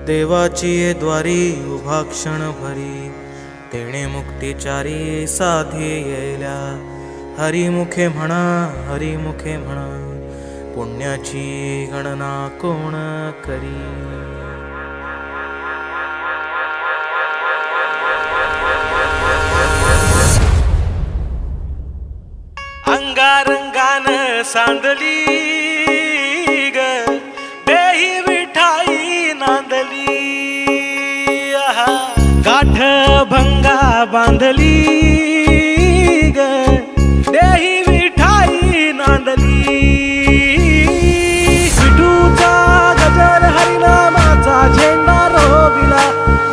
देवाची ये द्वारी उभा क्षण भरी, तेणे मुक्तिचारी साधी येल्या। हरिमुखे म्हणा, हरिमुखे म्हणा, पुण्याची गणना कोण करी। अंगारंगान सांदली ग देही विठाई नांदली, गाठ भंगा बांधली ग देही विठाई नांदली। विठूचा गजर हरिनामाचा झेंडा रोविला,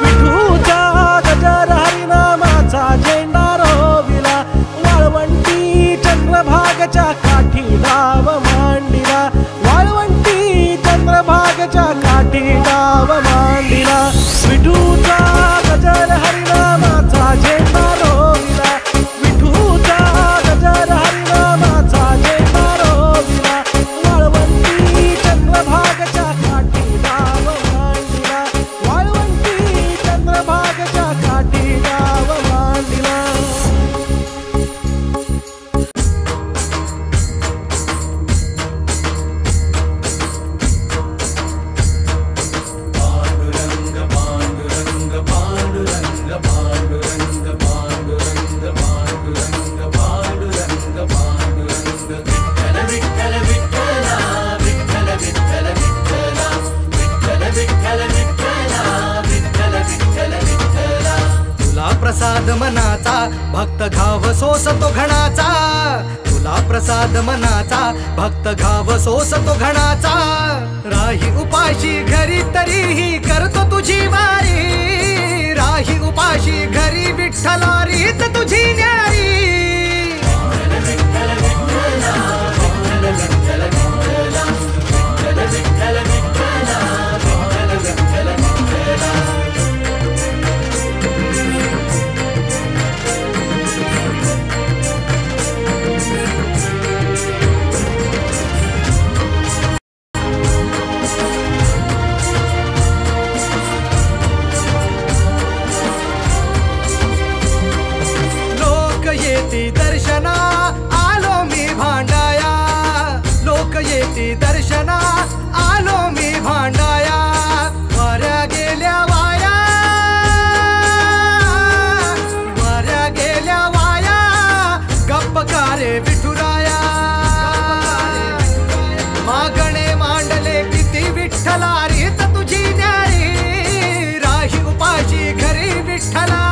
विठूचा गजर हरिनामाचा झेंडा रोविला। वाळवंटी चंद्रभागच्या काठी डाव मांडिला, वाळवंटी चंद्रभागच्या काठी डाव मांडिला। विठूचा गजर हरिनामाचा झेंडा रोविला, विठूचा गजर हरिनामाचा झेंडा रोविला। वाळवंटी चंद्रभागच्या काठी डाव मांडिला, वाळवंटी चंद्रभागच्या काठी डाव मांडिला। प्रसाद मनाचा भक्त घाव सोसतो घणाचा, तुला प्रसाद मनाचा भक्त घाव सोसतो घणाचा। राही उपाशी घरी तरीही करतो तुझी वारी, राही उपाशी घरी विठ्ठला रीत तुझी न्यारी। दर्शना आलो मी भांडाया, लोक येती दर्शना आलो मी भांडाया। वाऱ्या गेल्या वाया, वाऱ्या गेल्या वाया, गप्प कारे विठुराया। मागणे मांडले किती विठ्ठला रीत तुझी न्यारी, राही उपाशी घरी विठ्ठला।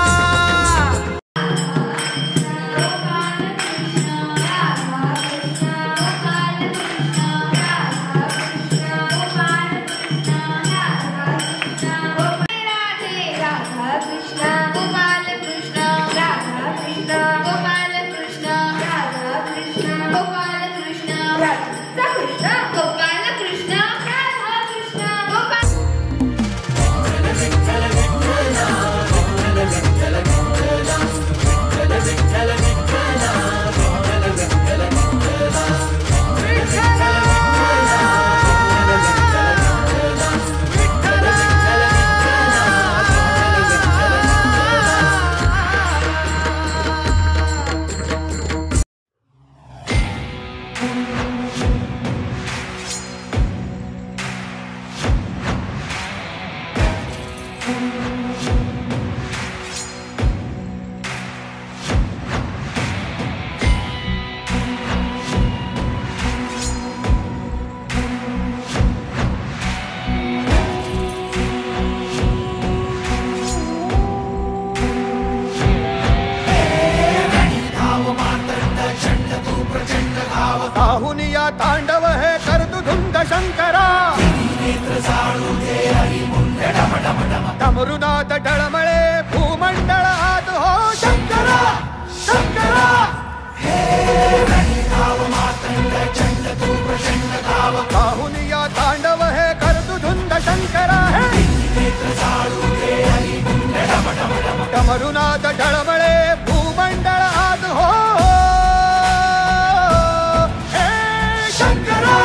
पाहुनिया तांडव हे कर्तुधुंद शंकरा, डमरुनाथ डळमळे भूमंडळ आत हो शंकरा शंकरा। पाहुनिया तांडव हे कर्तुधुंद शंकरा, डमरुनाथ डळमळे भूमंडळ आत हो शंकरा।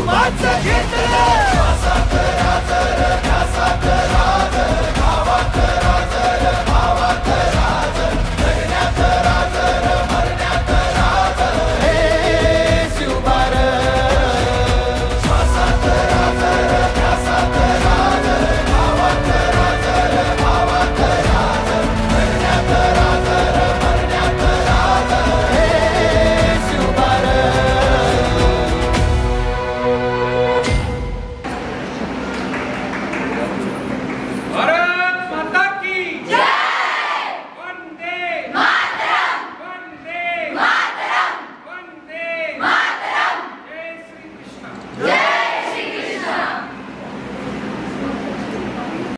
वाच घेतलं